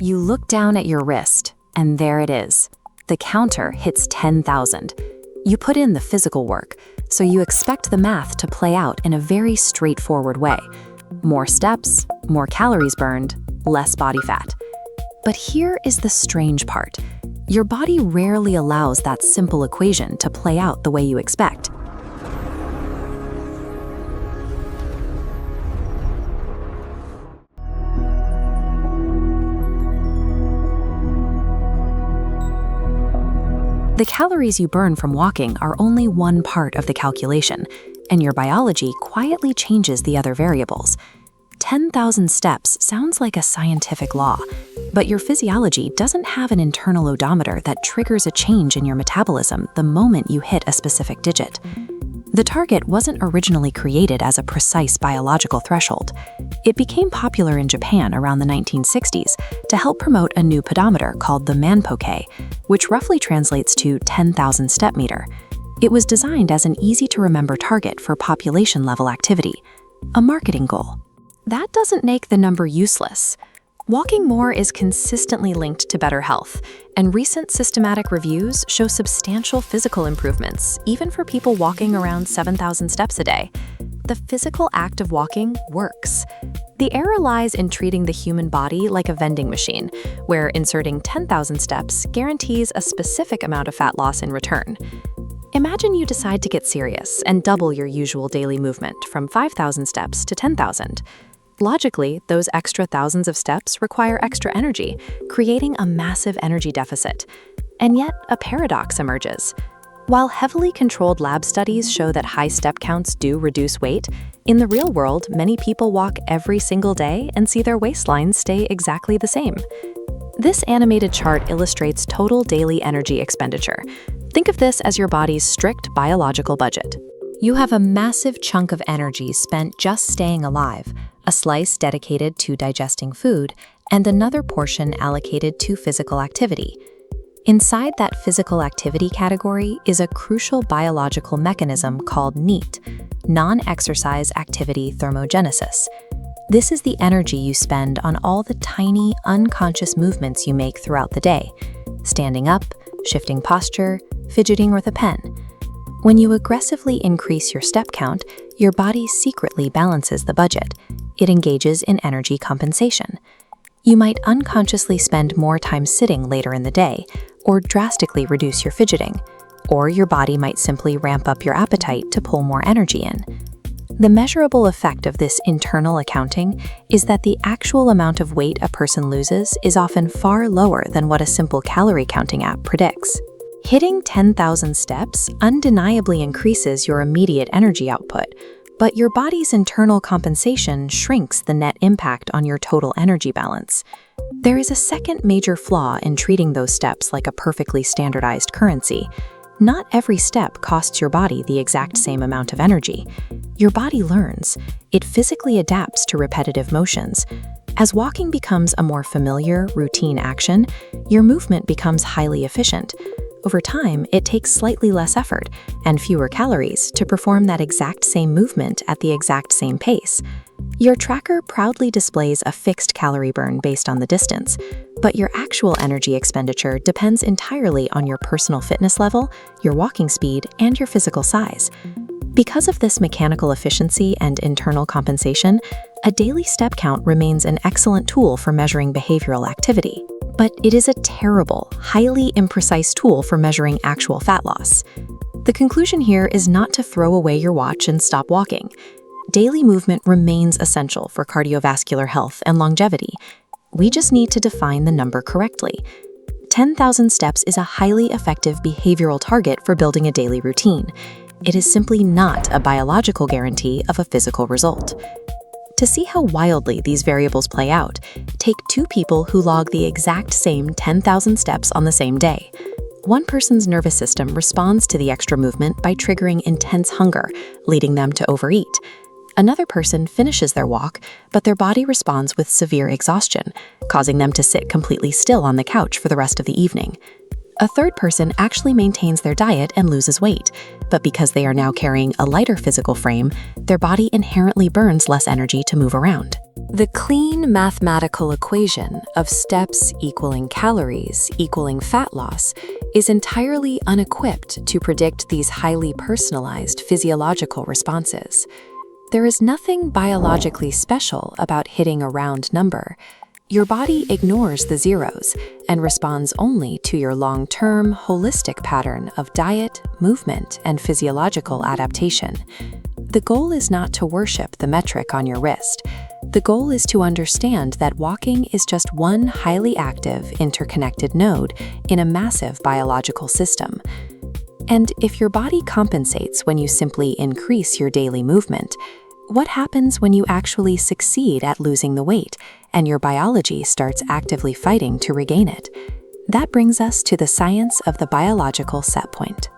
You look down at your wrist, and there it is. The counter hits 10,000. You put in the physical work, so you expect the math to play out in a very straightforward way. More steps, more calories burned, less body fat. But here is the strange part. Your body rarely allows that simple equation to play out the way you expect. The calories you burn from walking are only one part of the calculation, and your biology quietly changes the other variables. 10,000 steps sounds like a scientific law, but your physiology doesn't have an internal odometer that triggers a change in your metabolism the moment you hit a specific digit. The target wasn't originally created as a precise biological threshold. It became popular in Japan around the 1960s to help promote a new pedometer called the manpoke, which roughly translates to 10,000 step meter. It was designed as an easy-to-remember target for population-level activity, a marketing goal. That doesn't make the number useless. Walking more is consistently linked to better health, and recent systematic reviews show substantial physical improvements, even for people walking around 7,000 steps a day. The physical act of walking works. The error lies in treating the human body like a vending machine, where inserting 10,000 steps guarantees a specific amount of fat loss in return. Imagine you decide to get serious and double your usual daily movement from 5,000 steps to 10,000. Logically, those extra thousands of steps require extra energy, creating a massive energy deficit. And yet, a paradox emerges. While heavily controlled lab studies show that high step counts do reduce weight, in the real world, many people walk every single day and see their waistlines stay exactly the same. This animated chart illustrates total daily energy expenditure. Think of this as your body's strict biological budget. You have a massive chunk of energy spent just staying alive, a slice dedicated to digesting food, and another portion allocated to physical activity. Inside that physical activity category is a crucial biological mechanism called NEAT, non-exercise activity thermogenesis. This is the energy you spend on all the tiny, unconscious movements you make throughout the day: standing up, shifting posture, fidgeting with a pen. When you aggressively increase your step count, your body secretly balances the budget. It engages in energy compensation. You might unconsciously spend more time sitting later in the day, or drastically reduce your fidgeting, or your body might simply ramp up your appetite to pull more energy in. The measurable effect of this internal accounting is that the actual amount of weight a person loses is often far lower than what a simple calorie counting app predicts. Hitting 10,000 steps undeniably increases your immediate energy output, but your body's internal compensation shrinks the net impact on your total energy balance. There is a second major flaw in treating those steps like a perfectly standardized currency. Not every step costs your body the exact same amount of energy. Your body learns. It physically adapts to repetitive motions. As walking becomes a more familiar, routine action, your movement becomes highly efficient. Over time, it takes slightly less effort and fewer calories to perform that exact same movement at the exact same pace. Your tracker proudly displays a fixed calorie burn based on the distance, but your actual energy expenditure depends entirely on your personal fitness level, your walking speed, and your physical size. Because of this mechanical efficiency and internal compensation, a daily step count remains an excellent tool for measuring behavioral activity. But it is a terrible, highly imprecise tool for measuring actual fat loss. The conclusion here is not to throw away your watch and stop walking. Daily movement remains essential for cardiovascular health and longevity. We just need to define the number correctly. 10,000 steps is a highly effective behavioral target for building a daily routine. It is simply not a biological guarantee of a physical result. To see how wildly these variables play out, take two people who log the exact same 10,000 steps on the same day. One person's nervous system responds to the extra movement by triggering intense hunger, leading them to overeat. Another person finishes their walk, but their body responds with severe exhaustion, causing them to sit completely still on the couch for the rest of the evening. A third person actually maintains their diet and loses weight, but because they are now carrying a lighter physical frame, their body inherently burns less energy to move around. The clean mathematical equation of steps equaling calories equaling fat loss is entirely unequipped to predict these highly personalized physiological responses. There is nothing biologically special about hitting a round number. Your body ignores the zeros and responds only to your long-term, holistic pattern of diet, movement, and physiological adaptation. The goal is not to worship the metric on your wrist. The goal is to understand that walking is just one highly active, interconnected node in a massive biological system. And if your body compensates when you simply increase your daily movement, what happens when you actually succeed at losing the weight and your biology starts actively fighting to regain it? That brings us to the science of the biological set point.